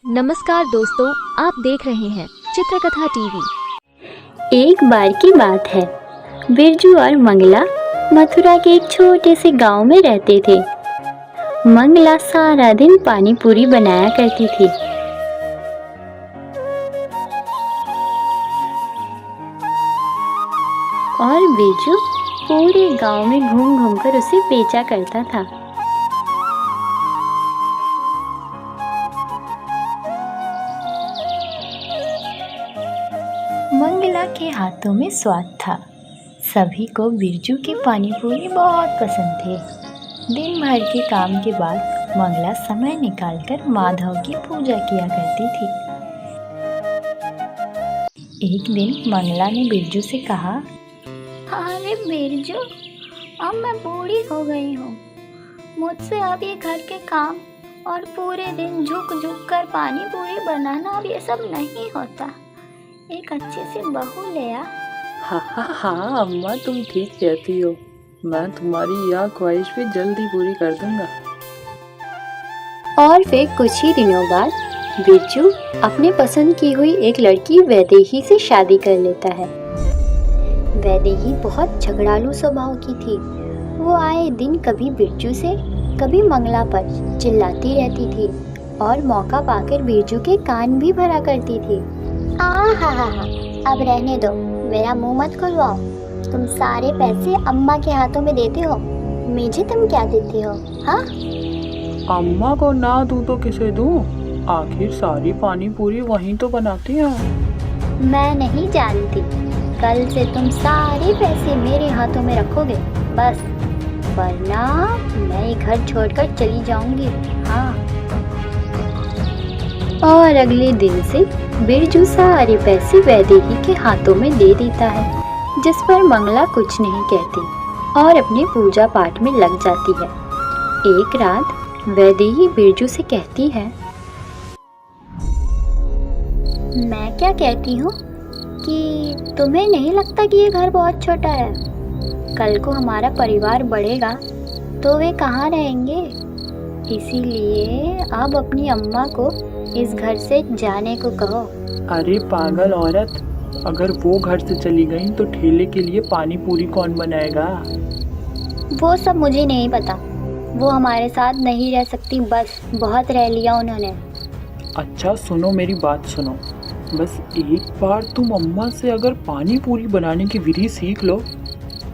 नमस्कार दोस्तों, आप देख रहे हैं चित्रकथा टीवी। एक बार की बात है। बिरजू और मंगला मथुरा के एक छोटे से गांव में रहते थे। मंगला सारा दिन पानी पूरी बनाया करती थी। और बिरजू पूरे गांव में घूम घूम कर उसे बेचा करता था। मंगला के हाथों में स्वाद था। सभी को बिरजू के पानी पूरी बहुत पसंद थे। दिन भर के काम के बाद मंगला समय निकालकर माधव की पूजा किया करती थी। एक दिन मंगला ने बिरजू से कहा, अरे बिरजू, अब मैं बूढ़ी हो गई हूँ। मुझसे अब ये घर के काम और पूरे दिन झुक झुक कर पानी पूरी बनाना अब ये सब नहीं होता। एक अच्छी सी बहू ले आ। हाँ अम्मा, तुम ठीक कहती हो। मैं तुम्हारी यह ख्वाहिश भी जल्दी पूरी कर दूंगा। और फिर कुछ ही दिनों बाद बिरजू अपने पसंद की हुई एक लड़की वैदेही से शादी कर लेता है। वैदेही बहुत झगड़ालू स्वभाव की थी। वो आए दिन कभी बिरजू से कभी मंगला पर चिल्लाती रहती थी और मौका पाकर बिरजू के कान भी भरा करती थी। हा, अब रहने दो, मेरा मुंह मत खुलवाओ। तुम सारे पैसे अम्मा के हाथों में देते हो, मुझे तुम क्या देती हो? हाँ, अम्मा को ना दूं तो किसे दूं? आखिर सारी पानी पूरी वहीं तो बनाती हैं। मैं नहीं जानती। कल से तुम सारे पैसे मेरे हाथों में रखोगे बस, वरना मैं ये घर छोड़कर चली जाऊंगी। हाँ। और अगले दिन से बिरजू सारे पैसे वैदेही के हाथों में दे देता है, जिस पर मंगला कुछ नहीं कहती और अपने पूजा पाठ में लग जाती है। एक रात वैदेही बिरजू से कहती है, मैं क्या कहती हूँ कि तुम्हें नहीं लगता कि ये घर बहुत छोटा है? कल को हमारा परिवार बढ़ेगा तो वे कहाँ रहेंगे? इसीलिए अब अपनी अम्मा को इस घर से जाने को कहो। अरे पागल औरत, अगर वो घर से चली गई तो ठेले के लिए पानी पूरी कौन बनाएगा? वो सब मुझे नहीं पता। वो हमारे साथ नहीं रह सकती, बस बहुत रह लिया उन्होंने। अच्छा सुनो, मेरी बात सुनो। बस एक बार तुम अम्मा से अगर पानी पूरी बनाने की विधि सीख लो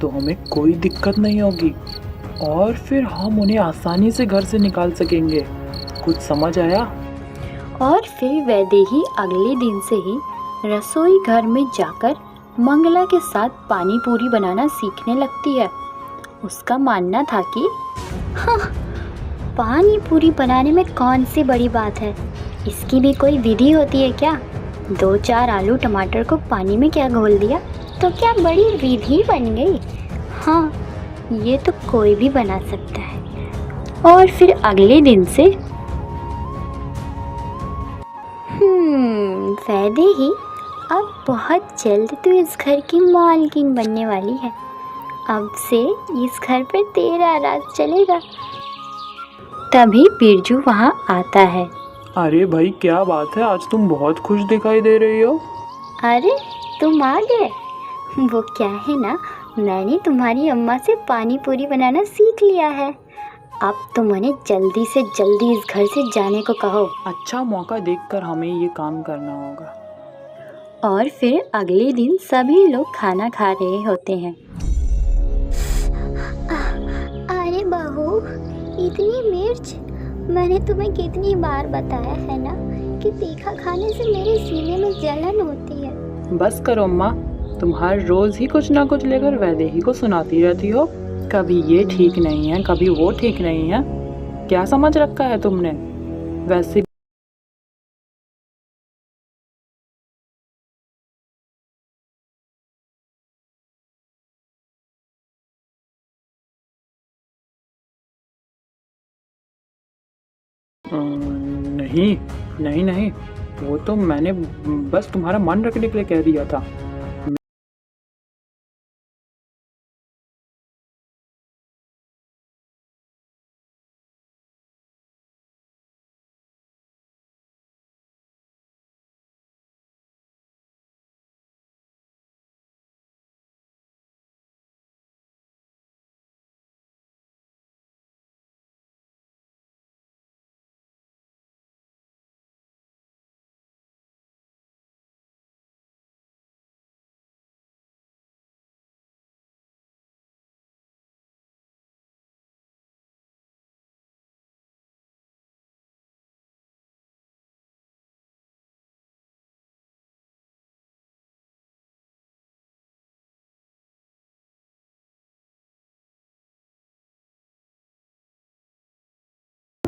तो हमें कोई दिक्कत नहीं होगी और फिर हम उन्हें आसानी से घर से निकाल सकेंगे। कुछ समझ आया? और फिर वैदेही अगले दिन से ही रसोई घर में जाकर मंगला के साथ पानी पूरी बनाना सीखने लगती है। उसका मानना था कि हाँ, पानी पूरी बनाने में कौन सी बड़ी बात है, इसकी भी कोई विधि होती है क्या? 2-4 आलू टमाटर को पानी में क्या घोल दिया तो क्या बड़ी विधि बन गई? हाँ, ये तो कोई भी बना सकता है। और फिर अगले दिन से वैदेही अब बहुत जल्द तो इस घर की मालकिन बनने वाली है। अब से इस घर पर तेरा राज चलेगा। तभी बिरजू वहाँ आता है। अरे भाई, क्या बात है, आज तुम बहुत खुश दिखाई दे रही हो। अरे तुम आ गए। वो क्या है ना, मैंने तुम्हारी अम्मा से पानी पूरी बनाना सीख लिया है। अब तुम उन्हें जल्दी से जल्दी इस घर से जाने को कहो। अच्छा मौका देखकर हमें ये काम करना होगा। और फिर अगले दिन सभी लोग खाना खा रहे होते हैं। अरे बहू, इतनी मिर्च! मैंने तुम्हें कितनी बार बताया है ना कि तीखा खाने से मेरे सीने में जलन होती है। बस करो अम्मा, तुम हर रोज ही कुछ ना कुछ लेकर वैदेही को सुनाती रहती हो। कभी ये ठीक नहीं है, कभी वो ठीक नहीं है। क्या समझ रखा है तुमने? वैसे नहीं नहीं नहीं, वो तो मैंने बस तुम्हारा मन रखने के लिए कह दिया था।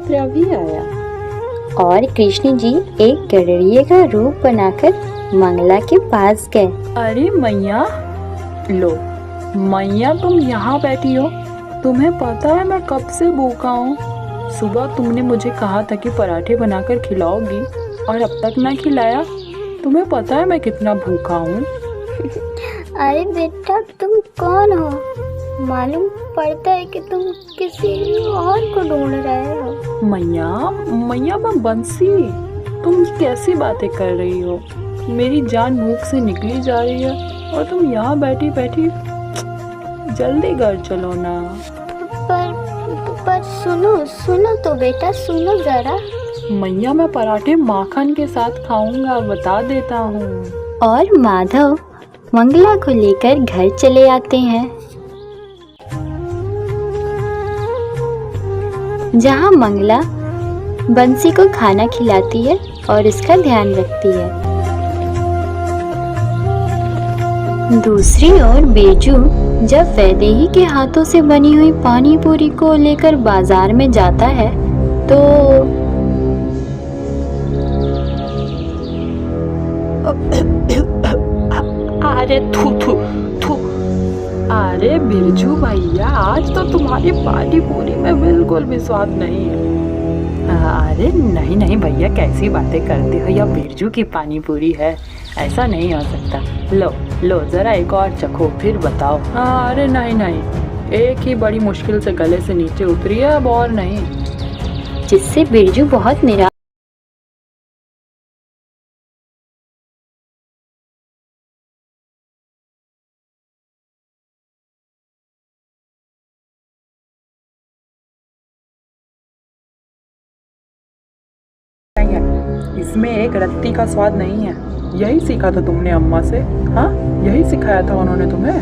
दत्तात्रेय भी आया। और कृष्ण जी एक गडरिये का रूप बनाकर मंगला के पास गए। अरे मैया, लो मैया, तुम यहाँ बैठी हो। तुम्हें पता है मैं कब से भूखा हूँ। सुबह तुमने मुझे कहा था कि पराठे बनाकर खिलाओगी और अब तक ना खिलाया। तुम्हें पता है मैं कितना भूखा हूँ। अरे बेटा, तुम कौन हो? मालूम पड़ता है कि तुम किसी और को ढूंढ रहे हो। मैया मैया, मैं बंसी। तुम कैसी बातें कर रही हो? मेरी जान मुख से निकली जा रही है और तुम यहाँ बैठी बैठी। जल्दी घर चलो ना। पर सुनो तो बेटा, सुनो जरा। मैया, मैं पराठे माखन के साथ खाऊंगा, बता देता हूँ। और माधव मंगला को लेकर घर चले आते हैं, जहाँ मंगला बंसी को खाना खिलाती है और इसका ध्यान रखती है। दूसरी ओर बेजू जब वैदेही के हाथों से बनी हुई पानी पूरी को लेकर बाजार में जाता है तो अरे थू थू थू। अरे बिरजू भैया, आज तो तुम्हारी पानी पूरी में बिल्कुल भी स्वाद नहीं है। अरे नहीं नहीं भैया, कैसी बातें करते हो? यह बिरजू की पानी पूरी है, ऐसा नहीं हो सकता। लो लो, जरा एक और चखो फिर बताओ। अरे नहीं नहीं, एक ही बड़ी मुश्किल से गले से नीचे उतरी है, अब और नहीं। जिससे बिरजू बहुत निराश इसमें एक रत्ती का स्वाद नहीं है। यही सीखा था तुमने अम्मा से? हाँ, यही सिखाया था उन्होंने तुम्हें?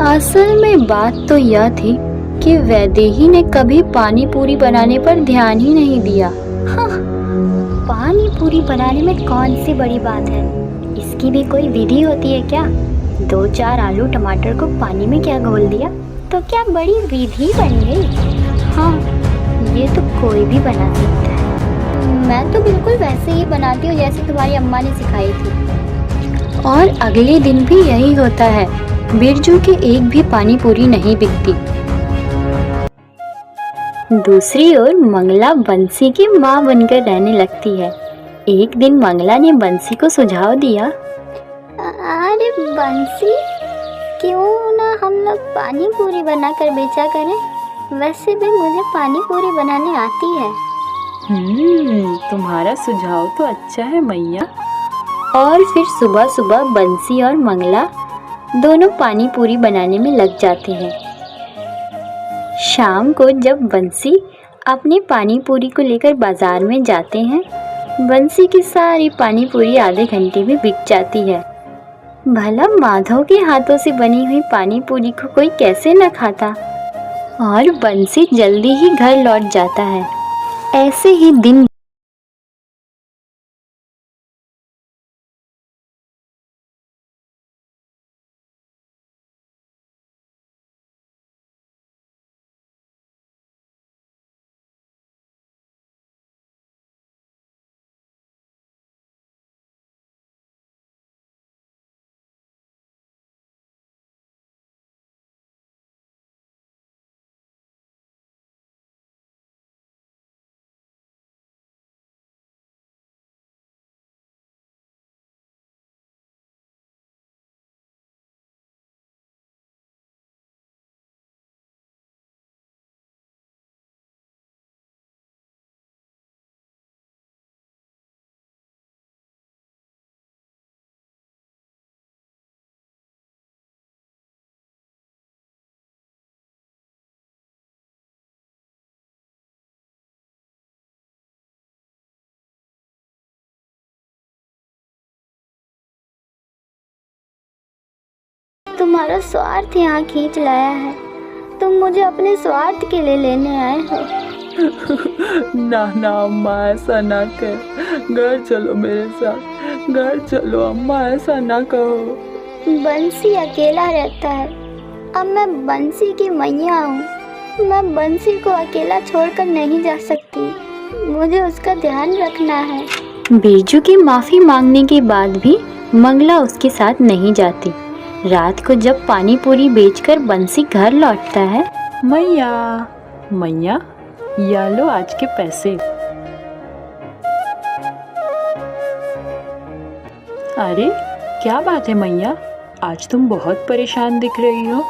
असल में बात तो यह थी कि वैदेही ने कभी पानी पूरी बनाने पर ध्यान ही नहीं दिया। हाँ, पानी पूरी बनाने में कौन सी बड़ी बात है? इसकी भी कोई विधि होती है क्या? 2-4 आलू टमाटर को पानी में क्या घोल दिया तो क्या बड़ी विधि बन गई? हाँ, ये तो कोई भी बना सकता है। मैं तो बिल्कुल वैसे ही बनाती हूँ जैसे तुम्हारी अम्मा ने सिखाई थी। और अगले दिन भी यही होता है। बिरजू की एक भी पानी पूरी नहीं बिकती। दूसरी ओर मंगला बंसी की माँ बनकर रहने लगती है। एक दिन मंगला ने बंसी को सुझाव दिया, अरे बंसी, क्यों ना हम लोग पानी पूरी बनाकर बेचा करें? वैसे भी मुझे पानी पूरी बनाने आती है। तुम्हारा सुझाव तो अच्छा है मैया। और फिर सुबह सुबह बंसी और मंगला दोनों पानी पूरी बनाने में लग जाते हैं। शाम को जब बंसी अपनी पानी पूरी को लेकर बाजार में जाते हैं, बंसी की सारी पानी पूरी आधे घंटे में बिक जाती है। भला माधव के हाथों से बनी हुई पानी पूरी को कोई कैसे न खाता। और बंसी जल्दी ही घर लौट जाता है। ऐसे ही दिन तुम्हारा स्वार्थ यहाँ खींच लाया है। तुम मुझे अपने स्वार्थ के लिए लेने आए हो। ना ना अम्मा, ऐसा ना कर। घर चलो मेरे साथ, घर चलो अम्मा, ऐसा ना कहो। बंसी अकेला रहता है। अब मैं बंसी की मैया हूँ। मैं बंसी को अकेला छोड़कर नहीं जा सकती। मुझे उसका ध्यान रखना है। बिरजू की माफ़ी मांगने के बाद भी मंगला उसके साथ नहीं जाती। रात को जब पानी पूरी बेचकर बंसी घर लौटता है, मैया मैया, या लो आज के पैसे। अरे क्या बात है मैया, आज तुम बहुत परेशान दिख रही हो।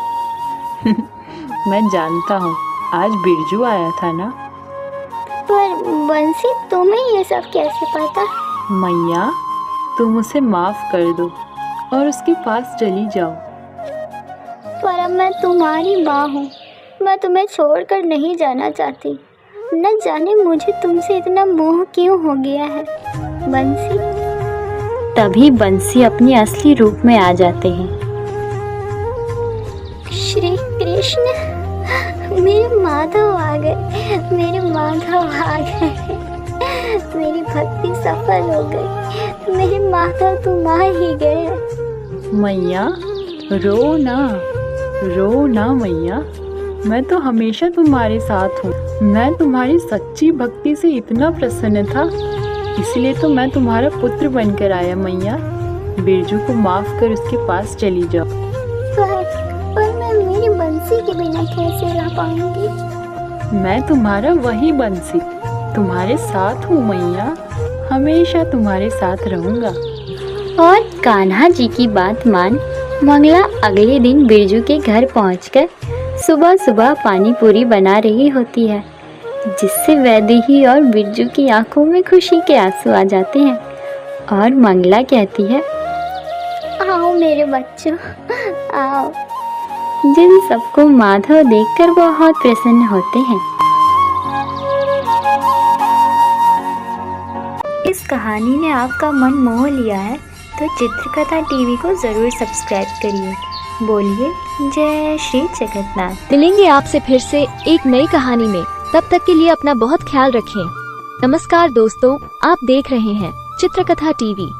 मैं जानता हूँ, आज बिरजू आया था ना। पर बंसी, तुम्हें ये सब कैसे पता? मैया, तुम उसे माफ कर दो और उसके पास चली जाओ। पर अब मैं तुम्हारी माँ हूँ, मैं तुम्हें छोड़कर नहीं जाना चाहती। न जाने मुझे तुमसे इतना मोह क्यों हो गया है बंसी। तभी बंसी अपने असली रूप में आ जाते हैं। श्री कृष्ण, मेरे माधव आ गए, मेरे माधव आ गए। मेरी भक्ति सफल हो गई, मेरे माधव तुम आ ही गए। मैया रो ना मैया, मैं तो हमेशा तुम्हारे साथ हूँ। मैं तुम्हारी सच्ची भक्ति से इतना प्रसन्न था, इसलिए तो मैं तुम्हारा पुत्र बनकर आया। मैया, बिरजू को माफ कर उसके पास चली जाओ। पर मैं मेरी बंसी के बिना कैसे रह पाऊंगी? मैं तुम्हारा वही बंसी तुम्हारे साथ हूँ मैया, हमेशा तुम्हारे साथ रहूँगा। और कान्हा जी की बात मान मंगला अगले दिन बिरजू के घर पहुंचकर सुबह सुबह पानी पूरी बना रही होती है, जिससे वैदेही और बिरजू की आंखों में खुशी के आंसू आ जाते हैं। और मंगला कहती है, आओ मेरे बच्चों, आओ। जिन सबको माधव देखकर बहुत प्रसन्न होते हैं। इस कहानी ने आपका मन मोह लिया है तो चित्रकथा टीवी को ज़रूर सब्सक्राइब करिए। बोलिए जय श्री जगन्नाथ। मिलेंगे आपसे फिर से एक नई कहानी में। तब तक के लिए अपना बहुत ख्याल रखें। नमस्कार दोस्तों, आप देख रहे हैं चित्रकथा टीवी।